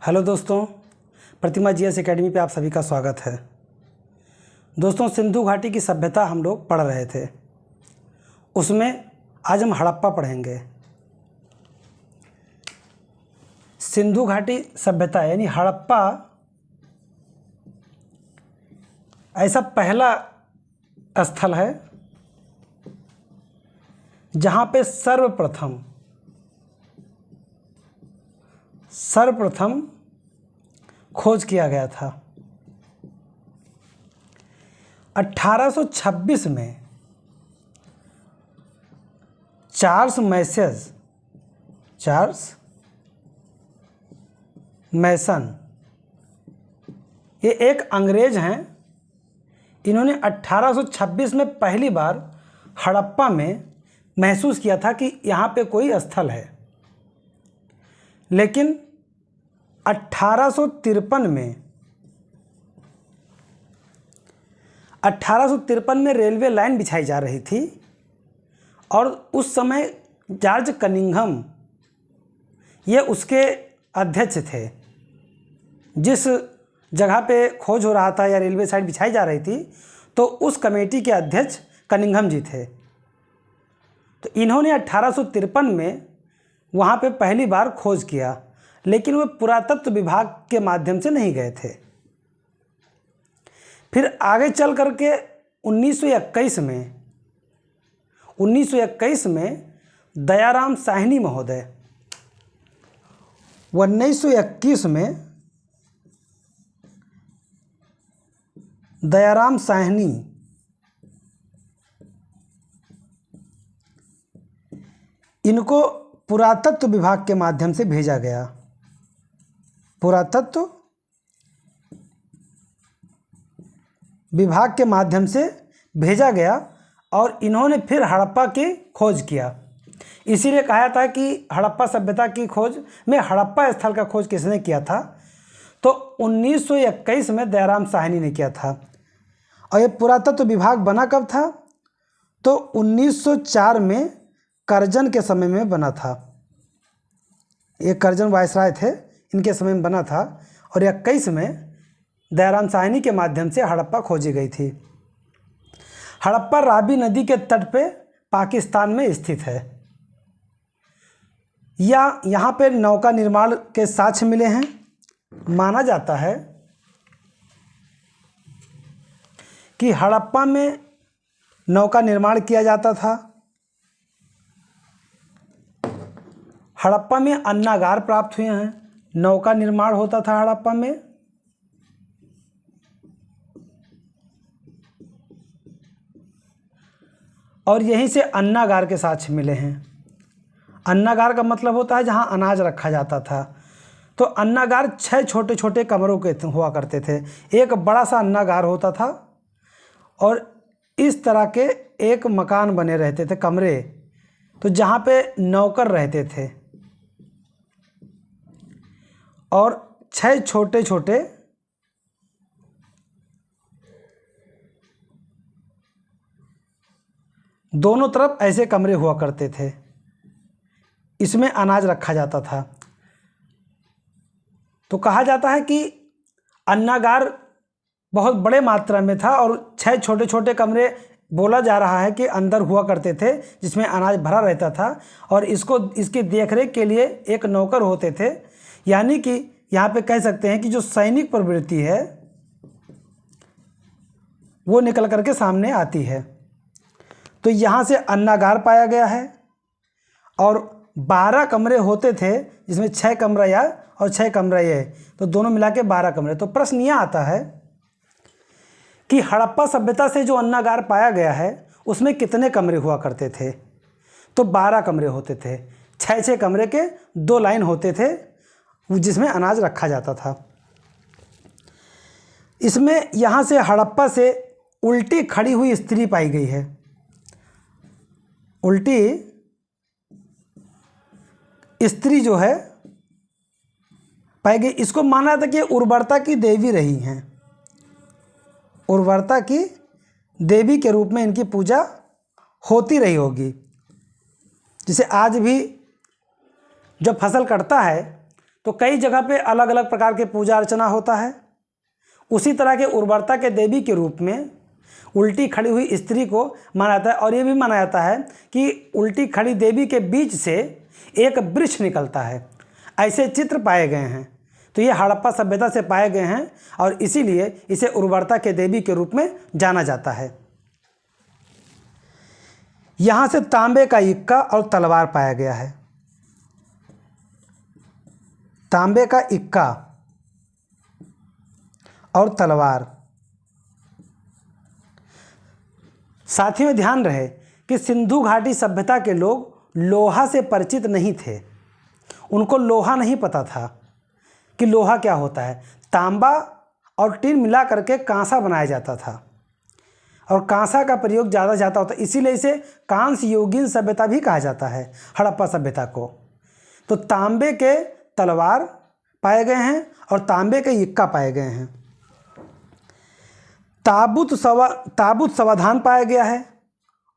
Hello दोस्तों, प्रतिमा GS academy पे आप सभी का स्वागत है। दोस्तों, सिंधु घाटी की सभ्यता हम लोग पढ़ रहे थे, उसमें आज हम हड़प्पा पढ़ेंगे। सिंधु घाटी सभ्यता यानी हड़प्पा ऐसा पहला स्थल है जहाँ पे सर्वप्रथम खोज किया गया था। 1826 में चार्ल्स मैसन ये एक अंग्रेज हैं। इन्होंने 1826 में पहली बार हड़प्पा में महसूस किया था कि यहाँ पे कोई स्थल है, लेकिन 1853 में रेलवे लाइन बिछाई जा रही थी और उस समय जॉर्ज कनिंघम ये उसके अध्यक्ष थे। जिस जगह पे खोज हो रहा था या रेलवे साइट बिछाई जा रही थी, तो उस कमेटी के अध्यक्ष कनिंघम जी थे। तो इन्होंने 1853 में वहाँ पे पहली बार खोज किया, लेकिन वे पुरातत्व विभाग के माध्यम से नहीं गए थे। फिर आगे चल करके 1921 में दयाराम साहनी महोदय 1921 में दयाराम साहनी इनको पुरातत्व विभाग के माध्यम से भेजा गया। पुरातत्व विभाग के माध्यम से भेजा गया और इन्होंने फिर हड़प्पा की खोज किया। इसीलिए कहा था कि हड़प्पा सभ्यता की खोज में हड़प्पा स्थल का खोज किसने किया था, तो 1921 में दयाराम साहनी ने किया था। और ये पुरातत्व विभाग बना कब था, तो 1904 में करजन के समय में बना था। ये करजन वायसराय थे, इनके समय में बना था। और 21 में दयाराम साहनी के माध्यम से हड़प्पा खोजी गई थी। हड़प्पा रावी नदी के तट पे पाकिस्तान में स्थित है। यहाँ पे नौका निर्माण के साक्ष्य मिले हैं। माना जाता है कि हड़प्पा में नौका निर्माण किया जाता था। हड़प्पा में अन्नागार प्राप्त हुए हैं। नौका निर्माण होता था हड़प्पा में। और यहीं से अन्नागार के साक्ष्य मिले हैं। अन्नागार का मतलब होता है जहां अनाज रखा जाता था। तो अन्नागार 6 छोटे छोटे कमरों के हुआ करते थे। एक बड़ा सा अन्नागार होता था और इस तरह के एक मकान बने रहते थे, कमरे, तो जहाँ पे नौकर रहते थे। और 6 छोटे छोटे दोनों तरफ ऐसे कमरे हुआ करते थे। इसमें अनाज रखा जाता था। तो कहा जाता है कि अन्नागार बहुत बड़े मात्रा में था और 6 छोटे छोटे कमरे बोला जा रहा है कि अंदर हुआ करते थे, जिसमें अनाज भरा रहता था। और इसकी देखरेख के लिए एक नौकर होते थे। यानी कि यहाँ पे कह सकते हैं कि जो सैनिक प्रवृत्ति है वो निकल करके सामने आती है। तो यहाँ से अन्नागार पाया गया है और 12 कमरे होते थे, जिसमें 6 कमरा यह और 6 कमरा ये, तो दोनों मिला के 12 कमरे। तो प्रश्न यह आता है कि हड़प्पा सभ्यता से जो अन्नागार पाया गया है उसमें कितने कमरे हुआ करते थे, तो 12 कमरे होते थे। 6 कमरे के 2 लाइन होते थे जिसमें अनाज रखा जाता था। इसमें यहाँ से हड़प्पा से उल्टी खड़ी हुई स्त्री पाई गई है। उल्टी स्त्री जो है पाई गई। इसको माना था कि उर्वरता की देवी रही हैं। उर्वरता की देवी के रूप में इनकी पूजा होती रही होगी। जैसे आज भी जब फसल कटता है तो कई जगह पे अलग अलग प्रकार के पूजा अर्चना होता है। उसी तरह के उर्वरता के देवी के रूप में उल्टी खड़ी हुई स्त्री को माना जाता है, और ये भी माना जाता है कि उल्टी खड़ी देवी के बीच से एक वृक्ष निकलता है। ऐसे चित्र पाए गए हैं। तो ये हड़प्पा सभ्यता से पाए गए हैं और इसीलिए इसे उर्वरता के देवी के रूप में जाना जाता है। यहाँ से तांबे का इक्का और तलवार पाया गया है। तांबे का इक्का और तलवार। साथियों, ध्यान रहे कि सिंधु घाटी सभ्यता के लोग लोहा से परिचित नहीं थे। उनको लोहा नहीं पता था कि लोहा क्या होता है। तांबा और टीन मिला करके कांसा बनाया जाता था और कांसा का प्रयोग ज़्यादा जाता होता, इसीलिए इसे कांस्य युगीन सभ्यता भी कहा जाता है हड़प्पा सभ्यता को। तो तांबे के तलवार पाए गए हैं और तांबे के इक्का पाए गए हैं। ताबूत समाधान पाया गया है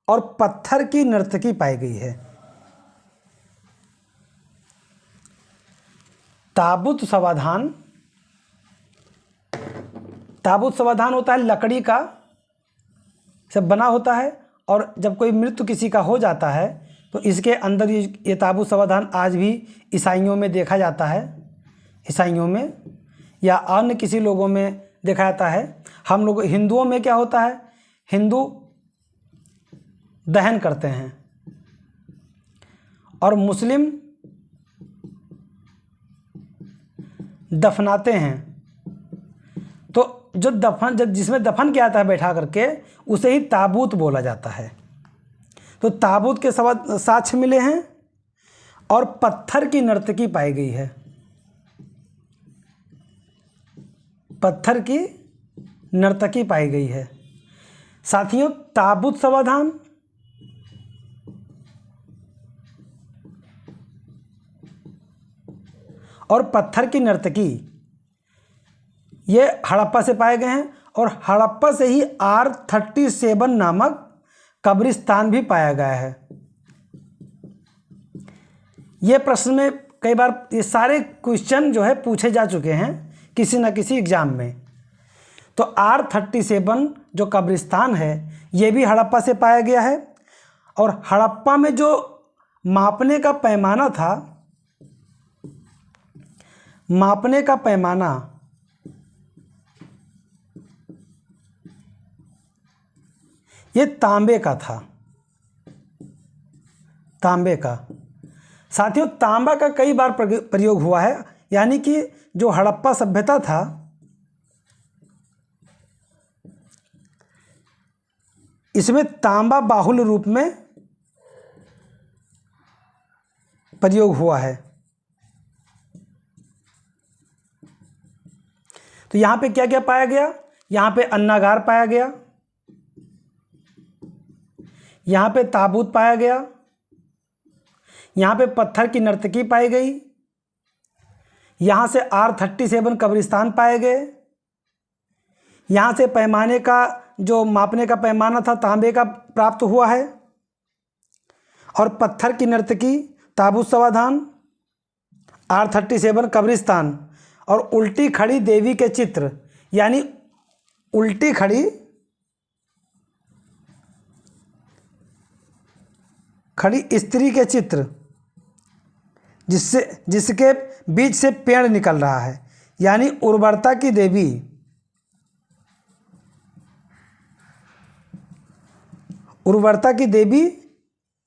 और पत्थर की नर्तकी पाई गई है। ताबूत समाधान होता है लकड़ी का से बना होता है, और जब कोई मृत्यु किसी का हो जाता है तो इसके अंदर ये ताबूत समाधान आज भी ईसाइयों में देखा जाता है। ईसाइयों में या अन्य किसी लोगों में देखा जाता है। हम लोग हिंदुओं में क्या होता है, हिंदू दहन करते हैं और मुस्लिम दफनाते हैं। तो जब जिसमें दफन किया जाता है बैठा करके, उसे ही ताबूत बोला जाता है। तो ताबूत के साक्ष्य मिले हैं और पत्थर की नर्तकी पाई गई है। पत्थर की नर्तकी पाई गई है। साथियों, ताबूत समाधान और पत्थर की नर्तकी ये हड़प्पा से पाए गए हैं, और हड़प्पा से ही R37 नामक कब्रिस्तान भी पाया गया है। ये प्रश्न में कई बार ये सारे क्वेश्चन जो है पूछे जा चुके हैं किसी न किसी एग्जाम में। तो R37 जो कब्रिस्तान है ये भी हड़प्पा से पाया गया है, और हड़प्पा में जो मापने का पैमाना था, मापने का पैमाना ये तांबे का था। तांबे का। साथियों, तांबा का कई बार प्रयोग हुआ है, यानी कि जो हड़प्पा सभ्यता था इसमें तांबा बाहुल रूप में प्रयोग हुआ है। तो यहाँ पे क्या क्या पाया गया, यहाँ पे अन्नागार पाया गया, यहाँ पे ताबूत पाया गया, यहाँ पे पत्थर की नर्तकी पाई गई, यहाँ से R37 कब्रिस्तान पाए गए, यहाँ से पैमाने का जो मापने का पैमाना था तांबे का प्राप्त हुआ है, और पत्थर की नर्तकी, ताबूत समाधान, R37 कब्रिस्तान और उल्टी खड़ी देवी के चित्र, यानी उल्टी खड़ी स्त्री के चित्र जिसके बीच से पेड़ निकल रहा है, यानी उर्वरता की देवी। उर्वरता की देवी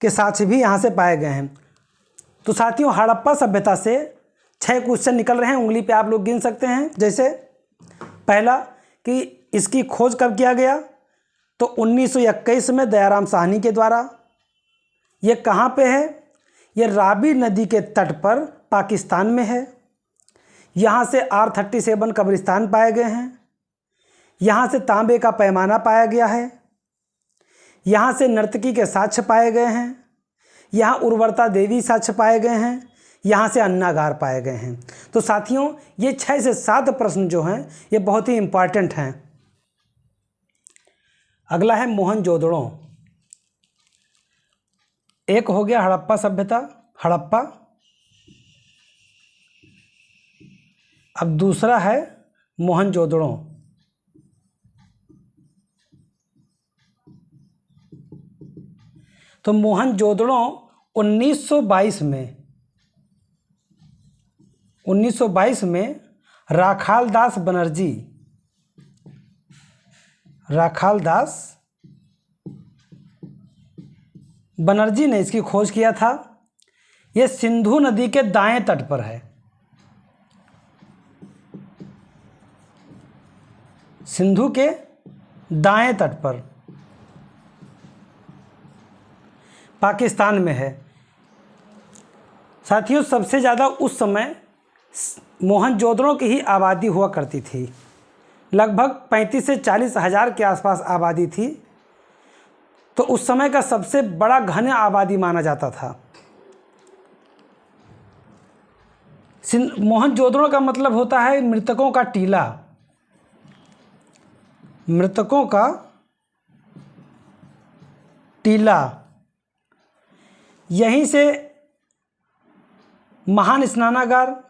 के साक्ष्य भी यहाँ से पाए गए हैं। तो साथियों, हड़प्पा सभ्यता से 6 क्वेश्चन निकल रहे हैं, उंगली पे आप लोग गिन सकते हैं। जैसे पहला कि इसकी खोज कब किया गया, तो 1921 में दयाराम साहनी के द्वारा। ये कहाँ पे है, ये रावी नदी के तट पर पाकिस्तान में है। यहाँ से R37 कब्रिस्तान पाए गए हैं, यहाँ से तांबे का पैमाना पाया गया है, यहाँ से नर्तकी के साक्ष्य पाए गए हैं, यहाँ उर्वरता देवी साक्ष्य पाए गए हैं, यहाँ से अन्नागार पाए गए हैं। तो साथियों, ये 6 से 7 प्रश्न जो हैं ये बहुत ही इम्पॉर्टेंट हैं। अगला है मोहनजोदड़ो। एक हो गया हड़प्पा सभ्यता, हड़प्पा। अब दूसरा है मोहनजोदड़ो। तो मोहनजोदड़ो 1922 में राखालदास बनर्जी ने इसकी खोज किया था। यह सिंधु नदी के दाएं तट पर है। सिंधु के दाएं तट पर पाकिस्तान में है। साथियों, सबसे ज़्यादा उस समय मोहनजोदड़ो की ही आबादी हुआ करती थी। लगभग 35 से 40 हज़ार के आसपास आबादी थी। तो उस समय का सबसे बड़ा घन आबादी माना जाता था। मोहनजोदड़ो का मतलब होता है मृतकों का टीला। मृतकों का टीला। यहीं से महान स्नानागार,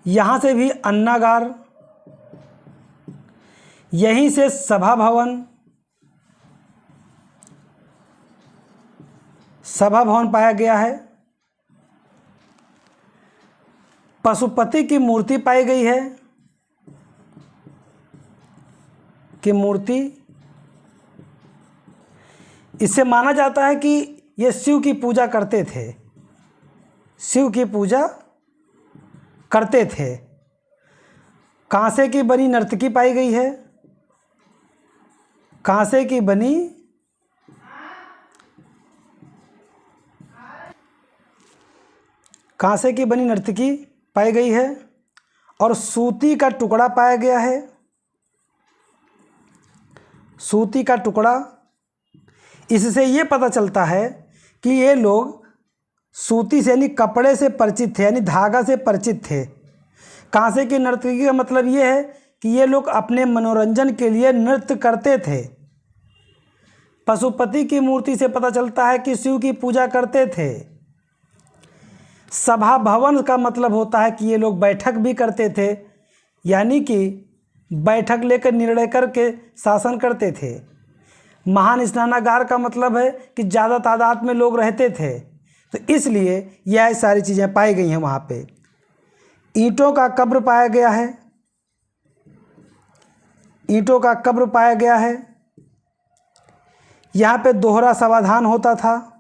यहाँ से भी अन्नागार, यहीं से सभा भवन पाया गया है। पशुपति की मूर्ति पाई गई है। इससे माना जाता है कि ये शिव की पूजा करते थे। कांसे की बनी नर्तकी पाई गई है। कांसे की बनी नर्तकी पाई गई है और सूती का टुकड़ा पाया गया है। सूती का टुकड़ा। इससे ये पता चलता है कि ये लोग सूती से यानी कपड़े से परिचित थे, यानी धागा से परिचित थे। कांसे की नर्तकी का मतलब ये है कि ये लोग अपने मनोरंजन के लिए नृत्य करते थे। पशुपति की मूर्ति से पता चलता है कि शिव की पूजा करते थे। सभा भवन का मतलब होता है कि ये लोग बैठक भी करते थे, यानी कि बैठक लेकर निर्णय करके शासन करते थे। महान स्नानागार का मतलब है कि ज़्यादा तादाद में लोग रहते थे, तो इसलिए यह सारी चीज़ें पाई गई हैं वहाँ पे। ईंटों का कब्र पाया गया है। ईंटों का कब्र पाया गया है। यहाँ पे दोहरा समाधान होता था।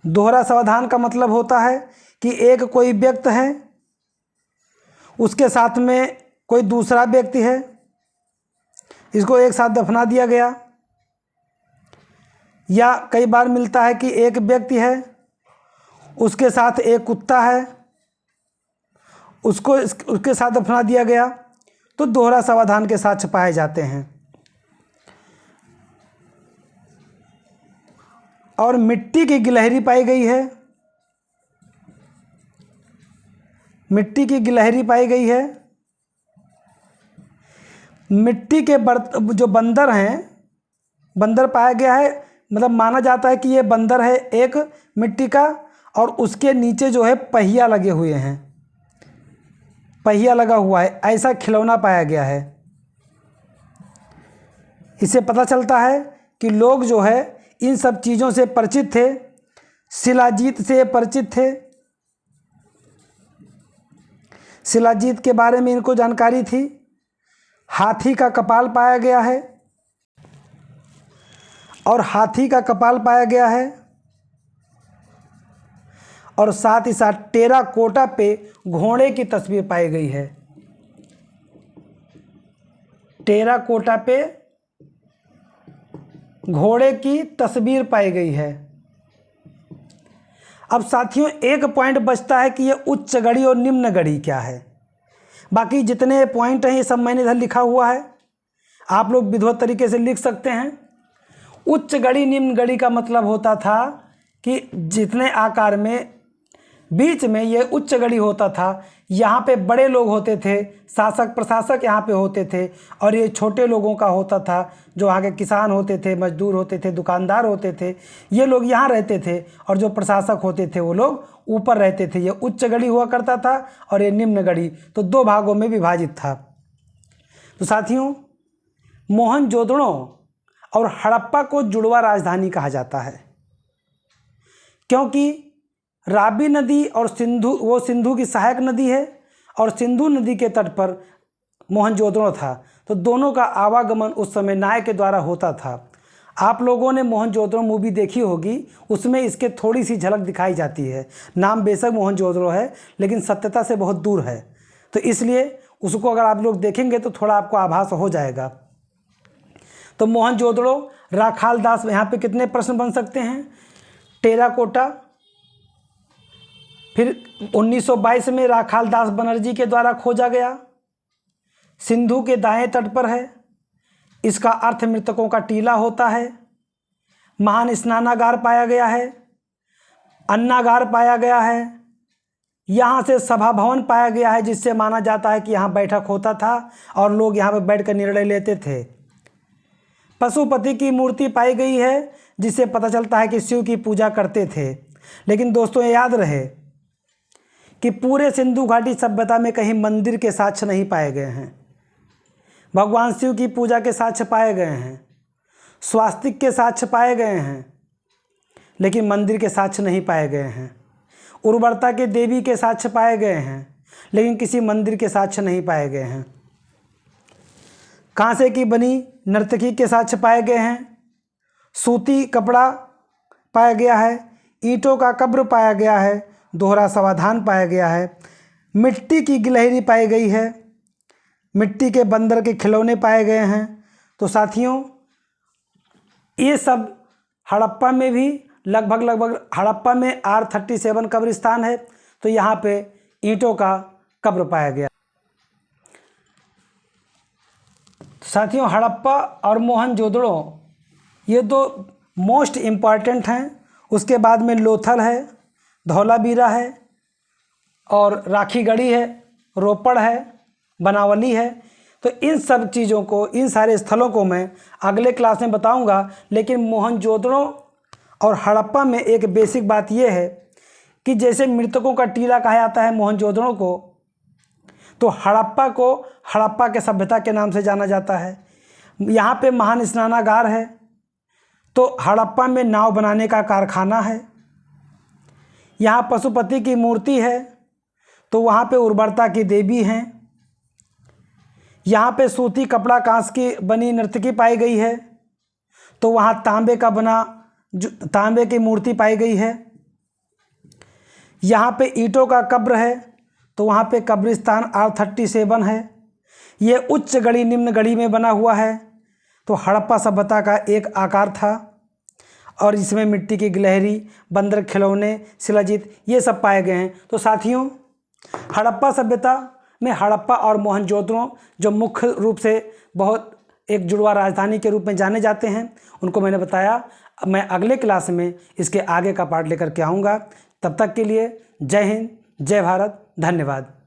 दोहरा समाधान का मतलब होता है कि एक कोई व्यक्ति है, उसके साथ में कोई दूसरा व्यक्ति है, इसको एक साथ दफना दिया गया। या कई बार मिलता है कि एक व्यक्ति है, उसके साथ एक कुत्ता है, उसके साथ दफना दिया गया, तो दोहरा समाधान के साथ छपाए जाते हैं। और मिट्टी की गिलहरी पाई गई है। मिट्टी की गिलहरी पाई गई है। मिट्टी के जो बंदर हैं, बंदर पाया गया है। मतलब माना जाता है कि ये बंदर है एक मिट्टी का, और उसके नीचे जो है पहिया लगे हुए हैं, पहिया लगा हुआ है, ऐसा खिलौना पाया गया है। इससे पता चलता है कि लोग जो है इन सब चीज़ों से परिचित थे। शिलाजीत से परिचित थे। शिलाजीत के बारे में इनको जानकारी थी। हाथी का कपाल पाया गया है, और हाथी का कपाल पाया गया है, और साथ ही साथ टेराकोटा पे घोड़े की तस्वीर पाई गई है। टेराकोटा पे घोड़े की तस्वीर पाई गई है। अब साथियों, एक पॉइंट बचता है कि ये उच्च गढ़ी और निम्न गढ़ी क्या है। बाकी जितने पॉइंट हैं ये सब मैंने इधर लिखा हुआ है, आप लोग विधिवत तरीके से लिख सकते हैं। उच्च गढ़ी निम्न गढ़ी का मतलब होता था कि जितने आकार में बीच में ये उच्च गढ़ी होता था, यहाँ पे बड़े लोग होते थे, शासक प्रशासक यहाँ पे होते थे, और ये छोटे लोगों का होता था, जो आगे किसान होते थे, मजदूर होते थे, दुकानदार होते थे, ये लोग यहाँ रहते थे, और जो प्रशासक होते थे वो लोग ऊपर रहते थे। ये उच्च गढ़ी हुआ करता था और ये निम्न गढ़ी, तो 2 भागों में विभाजित था। तो साथियों, मोहनजोदड़ो और हड़प्पा को जुड़वा राजधानी कहा जाता है, क्योंकि रावी नदी और सिंधु की सहायक नदी है, और सिंधु नदी के तट पर मोहनजोदड़ो था, तो दोनों का आवागमन उस समय नाव के द्वारा होता था। आप लोगों ने मोहनजोदड़ो मूवी देखी होगी, उसमें इसके थोड़ी सी झलक दिखाई जाती है। नाम बेशक मोहनजोदड़ो है, लेकिन सत्यता से बहुत दूर है, तो इसलिए उसको अगर आप लोग देखेंगे तो थोड़ा आपको आभास हो जाएगा। तो मोहनजोदड़ो, राखाल दास, यहाँ पे कितने प्रश्न बन सकते हैं? टेराकोटा, फिर 1922 में राखाल दास बनर्जी के द्वारा खोजा गया, सिंधु के दाएं तट पर है, इसका अर्थ मृतकों का टीला होता है, महान स्नानागार पाया गया है, अन्नागार पाया गया है, यहाँ से सभा भवन पाया गया है, जिससे माना जाता है कि यहाँ बैठक होता था और लोग यहाँ पर बैठकर निर्णय लेते थे। पशुपति की मूर्ति पाई गई है, जिससे पता चलता है कि शिव की पूजा करते थे। लेकिन दोस्तों, ये याद रहे कि पूरे सिंधु घाटी सभ्यता में कहीं मंदिर के साक्ष्य नहीं पाए गए हैं। भगवान शिव की पूजा के साक्ष्य पाए गए हैं, स्वास्तिक के साक्ष्य पाए गए हैं, लेकिन मंदिर के साक्ष्य नहीं पाए गए हैं। उर्वरता के देवी के साक्ष्य पाए गए हैं, लेकिन किसी मंदिर के साक्ष्य नहीं पाए गए हैं। कांसे की बनी नर्तकी के साक्ष्य पाए गए हैं, सूती कपड़ा पाया गया है, ईंटों का कब्र पाया गया है, दोहरा समाधान पाया गया है, मिट्टी की गिलहरी पाई गई है, मिट्टी के बंदर के खिलौने पाए गए हैं। तो साथियों, ये सब हड़प्पा में भी लगभग हड़प्पा में R37 कब्रिस्तान है, तो यहाँ पे ईंटों का कब्र पाया गया। साथियों, हड़प्पा और मोहनजोदड़ो ये 2 मोस्ट इम्पॉर्टेंट हैं। उसके बाद में लोथल है, धौलावीरा है, और राखीगढ़ी है, रोपड़ है, बनावली है। तो इन सब चीज़ों को, इन सारे स्थलों को मैं अगले क्लास में बताऊंगा। लेकिन मोहनजोदड़ो और हड़प्पा में एक बेसिक बात यह है कि जैसे मृतकों का टीला कहा जाता है मोहनजोदड़ो को, तो हड़प्पा को हड़प्पा के सभ्यता के नाम से जाना जाता है। यहाँ पे महान स्नानागार है, तो हड़प्पा में नाव बनाने का कारखाना है। यहाँ पशुपति की मूर्ति है, तो वहाँ पे उर्वरता की देवी हैं। यहाँ पे सूती कपड़ा कांस की बनी नर्तकी पाई गई है, तो वहाँ तांबे की मूर्ति पाई गई है। यहाँ पे ईंटों का कब्र है, तो वहाँ पे कब्रिस्तान R37 है। ये उच्च गढ़ी निम्न गढ़ी में बना हुआ है। तो हड़प्पा सभ्यता का एक आकार था, और इसमें मिट्टी की गिलहरी, बंदर खिलौने, शिलाजीत ये सब पाए गए हैं। तो साथियों, हड़प्पा सभ्यता में हड़प्पा और मोहनजोदड़ो जो मुख्य रूप से बहुत एक जुड़वा राजधानी के रूप में जाने जाते हैं, उनको मैंने बताया। मैं अगले क्लास में इसके आगे का पार्ट लेकर के आऊँगा। तब तक के लिए जय हिंद, जय भारत, धन्यवाद।